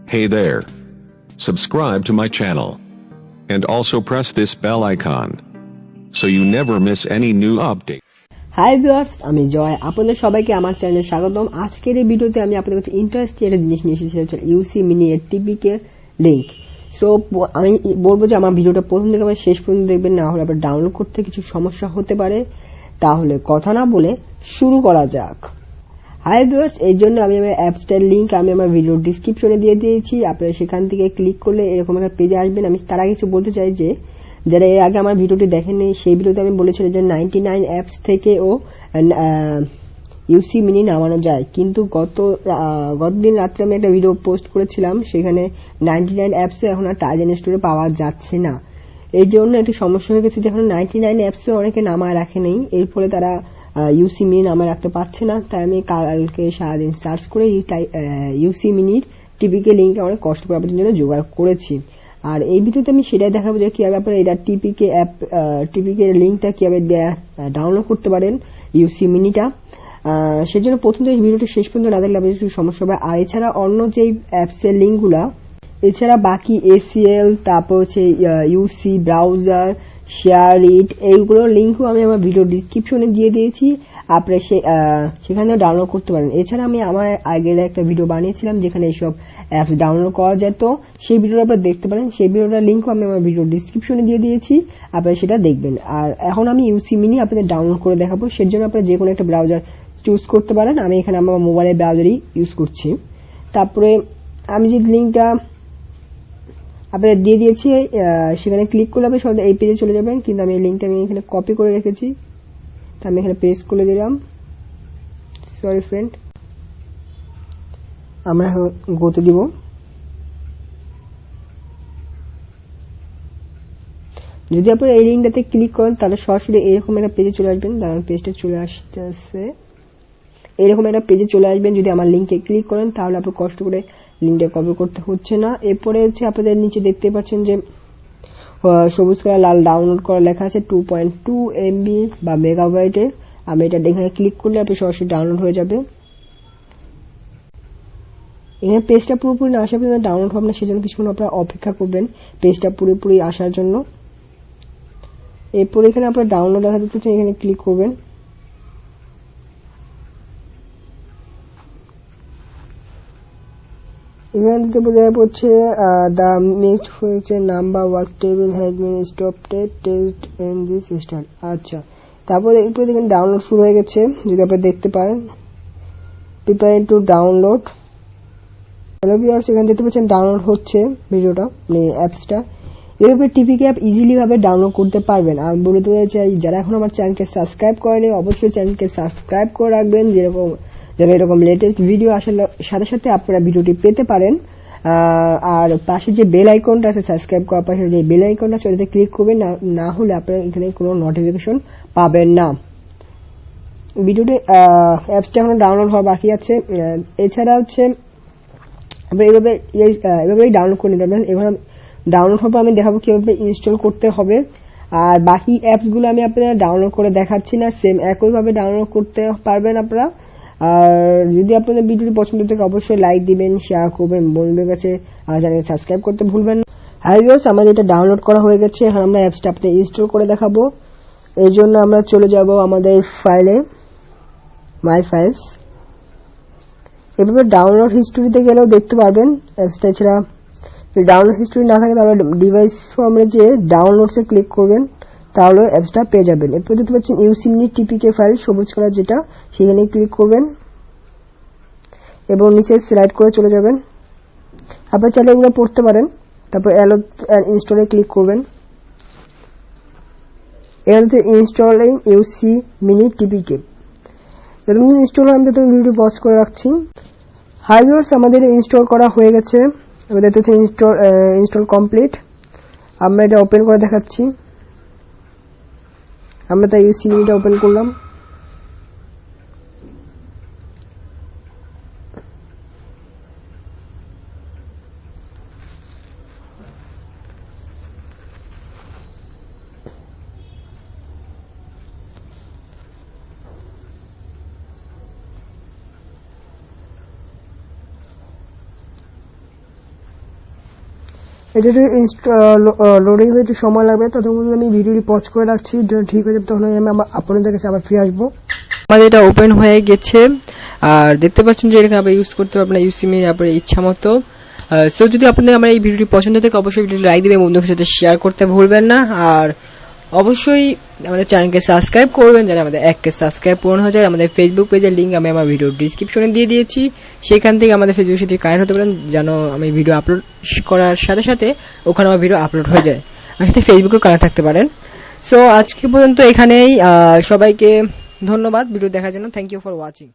Hey there. Subscribe to my channel. And also press this bell icon. So you never miss any new update. Hi viewers, আমি জয়। আপনাদের সবাইকে আমার চ্যানেলে স্বাগতম। আজকের এই ভিডিওতে আমি আপনাদের কাছে ইন্টারেস্টিং একটা জিনিস নিয়ে এসেছি, সেটা ইউসি মিনি এর টিপিকে লিংক। সো আমি বলবো যে আমার ভিডিওটা প্রথম থেকে আবার শেষ পর্যন্ত দেখবেন, না হলে আপনার ডাউনলোড করতে কিছু সমস্যা হতে পারে। তাহলে কথা না বলে শুরু করা যাক। হাই ভিউয়ার্স, এই জন্য আমি আমার অ্যাপসটার লিংক আমি আমার ভিডিও ডিসক্রিপশনে দিয়ে দিয়েছি। আপনারা সেখান থেকে ক্লিক করলে এরকম একটা পেজে আসবেন। আমি তার আগে কিছু বলতে চাই যে যারা এর আগে আমার ভিডিওটি দেখেননি, সেই ভিডিওতে আমি বলেছিলাম যে 99 অ্যাপস থেকেও ইউসি মিনি নামানো যায়, কিন্তু গতদিন রাত্রে আমি একটা ভিডিও পোস্ট করেছিলাম, সেখানে 99 অ্যাপসও এখন আর টাইজেন স্টোরে পাওয়া যাচ্ছে না। এই জন্য একটি সমস্যা হয়ে গেছে, যেখানে 99 অ্যাপসও অনেকে নামায় রাখে নেই, এর ফলে তারা ইউসি মিনি নামায় রাখতে পারছে না। তাই আমি কালকে সারাদিন সার্চ করে ইউসি মিনির টিপিকে লিঙ্ক অনেক কষ্ট করে আপনাদের জন্য জোগাড় করেছি। আর এই ভিডিওতে আমি সেটাই দেখাবো যে কিভাবে আপনারা এটা টিপিকে লিঙ্কটা কিভাবে ডাউনলোড করতে পারেন ইউসি মিনিটা। সেজন্য প্রথম থেকে ভিডিওটা শেষ পর্যন্ত না দেখলে আপনাদের সমস্যা হবে। আর এছাড়া অন্য যে অ্যাপসের লিঙ্কগুলা, এছাড়া বাকি এসিএল, তারপর হচ্ছে ইউসি ব্রাউজার, শেয়ারিট, এইগুলোর লিঙ্কও আমি আমার ভিডিও ডিসক্রিপশনে দিয়ে দিয়েছি, আপনারা সেখানেও ডাউনলোড করতে পারেন। এছাড়া আমি আমার আগের একটা ভিডিও বানিয়েছিলাম যেখানে এইসব অ্যাপস ডাউনলোড করা যেত, সেই ভিডিওটা আপনারা দেখতে পারেন। সেই ভিডিওটার লিঙ্কও আমি আমার ভিডিও ডিসক্রিপশনে দিয়ে দিয়েছি, আপনারা সেটা দেখবেন। আর এখন আমি ইউসি মিনি আপনাদের ডাউনলোড করে দেখাবো। সের জন্য আপনারা যে কোনো একটা ব্রাউজার চুজ করতে পারেন। আমি এখানে আমার মোবাইলের ব্রাউজারই ইউজ করছি। তারপরে আমি যে লিঙ্কটা আপনাদের দিয়ে দিয়েছি, সেখানে ক্লিক করলে আপনি সবাই এই পেজে চলে যাবেন, কিন্তু আমি এই লিঙ্কটা আমি এখানে কপি করে রেখেছি, তা আমি এখানে পেস্ট করে দিলাম। সরি ফ্রেন্ড, আমরা গোতে দিব। যদি আপনারা এই লিঙ্কটাতে ক্লিক করেন তাহলে সরাসরি এরকম একটা পেজে চলে আসবেন। দাঁড়ান, পেজটা চলে আসতেছে, এরকম একটা পেজে চলে আসবেন। যদি আমার লিঙ্কে ক্লিক করেন তাহলে আপনার কষ্ট করে লিঙ্কটা কপি করতে হচ্ছে না। এরপরে হচ্ছে আপনাদের নিচে দেখতে পাচ্ছেন যে সবুজ কালার লাল ডাউনলোড করা লেখা আছে 2.2 MB বা মেগাবাইটের। আমি এটা এখানে ক্লিক করলে আপনি সরাসরি ডাউনলোড হয়ে যাবে। এখানে পেজটা পুরোপুরি না আসা পর্যন্ত ডাউনলোড হবে না, সেজন্য কিছুক্ষণ আপনারা অপেক্ষা করবেন পেজটা পুরোপুরি আসার জন্য। এরপর এখানে আপনার ডাউনলোড দেখা দিচ্ছে, এখানে ক্লিক করবেন। এখানে দিতে বোঝা যাচ্ছে দ্য মিক্সড হয়েছে number work table has been stopped test and this start. আচ্ছা, তারপর এরপর দেখেন ডাউনলোড শুরু হয়ে গেছে, যদি আপনি দেখতে পারেন। Preparing to download. Hello viewers, এখানে দেখতে পাচ্ছেন ডাউনলোড হচ্ছে ভিডিওটা, মানে অ্যাপসটা। এভাবে টিপিকে অ্যাপ ইজিলি ভাবে ডাউনলোড করতে পারবেন। আর বলে দিতে চাই, যারা এখন আমার চ্যানেলকে সাবস্ক্রাইব করেনি অবশ্যই চ্যানেলকে সাবস্ক্রাইব করে রাখবেন, যেন এরকম লেটেস্ট ভিডিও আসার সাথে সাথে আপনারা ভিডিওটি পেতে পারেন। আর পাশে যে বেল আইকনটা আছে, সাবস্ক্রাইব করার পাশে যে বেল আইকনটা আছে ওটাতে ক্লিক করবেন, না হলে আপনারা এখানে কোনো নোটিফিকেশন পাবেন না। ভিডিওটি অ্যাপসটা এখনো ডাউনলোড হওয়া বাকি আছে। এছাড়া হচ্ছে আপনি এভাবেই ডাউনলোড করে নিতে পারবেন। এবার ডাউনলোড হওয়ার পর আমি দেখাবো কিভাবে ইনস্টল করতে হবে। আর বাকি অ্যাপসগুলো আমি আপনারা ডাউনলোড করে দেখাচ্ছি না, সেম একইভাবে ডাউনলোড করতে পারবেন আপনারা। আর যদি আপনাদের ভিডিওটি পছন্দ থাকে অবশ্যই লাইক দিবেন, শেয়ার করবেন, বন্ধুদের কাছে আমার চ্যানেলকে সাবস্ক্রাইব করতে ভুলবেন না। হাই ভিউয়ার্স, আমাদের এটা ডাউনলোড করা হয়ে গেছে। এখন আমরা অ্যাপসটা আপনাদের ইনস্টল করে দেখাবো। এই জন্য আমরা চলে যাব আমাদের ফাইলে, মাই ফাইলস। এভাবে ডাউনলোড হিস্টোরিতে গেলেও দেখতে পারবেন অ্যাপসটা। এছাড়া যদি ডাউনলোড হিস্টোরি না থাকে তাহলে ডিভাইস ফর্মে যে ডাউনলোডসে ক্লিক করবেন, তাহলে অ্যাপসটা পেয়ে যাবেন। এরপর দেখতে পাচ্ছেন ইউসি মিনি টিপিকে ফাইল, সবুজ কালার যেটা, সেখানে ক্লিক করবেন এবং নিচে সিলেক্ট করে চলে যাবেন। আপনার চাইলে এগুলো পড়তে পারেন। তারপর ইনস্টলে ক্লিক করবেন। এখানে ইনস্টলিং ইউসি মিনি টিপিকে যতক্ষণ ইনস্টল হয় আমি ততক্ষণ ভিডিওটি পজ করে রাখছি। হাই ভিউয়ার্স, আমাদের ইনস্টল করা হয়ে গেছে। এবার দেখতে পাচ্ছেন ইনস্টল কমপ্লিট। আমরা এটা ওপেন করে দেখাচ্ছি। আমরা তাই ইউসি মিনিটা ওপেন করলাম। এটা লোডিং হতে একটু সময় লাগবে, ততক্ষণ আমি ভিডিওটি পজ করে রাখছি, ঠিক হয়ে যাবে তখন আমি আপনাদের কাছে আবার ফিরে আসবো। আমাদের এটা ওপেন হয়ে গেছে, আর দেখতে পাচ্ছেন যে এখানে আবার ইউজ করতে পারবেন ইউসিমি আপনার ইচ্ছা মতো। সো যদি আপনাদের আমার এই ভিডিওটি পছন্দ থাকে অবশ্যই ভিডিওটি লাইক দিবেন, বন্ধুদের সাথে শেয়ার করতে ভুলবেন না, আর অবশ্যই আমাদের চ্যানেলকে সাবস্ক্রাইব করবেন যেন আমাদের 1K সাবস্ক্রাইব পূরণ হয়ে যায়। আমাদের ফেসবুক পেজের লিঙ্ক আমি আমার ভিডিও ডিসক্রিপশনে দিয়ে দিয়েছি, সেখান থেকে আমাদের ফেসবুকের সাথে কানেক্ট হতে পারেন যেন আমি ভিডিও আপলোড করার সাথে সাথে ওখানে আমার ভিডিও আপলোড হয়ে যায়, আর সাথে ফেসবুকেও কানেক্ট থাকতে পারেন। সো আজকে পর্যন্ত এখানেই, সবাইকে ধন্যবাদ ভিডিও দেখার জন্য। Thank you for watching.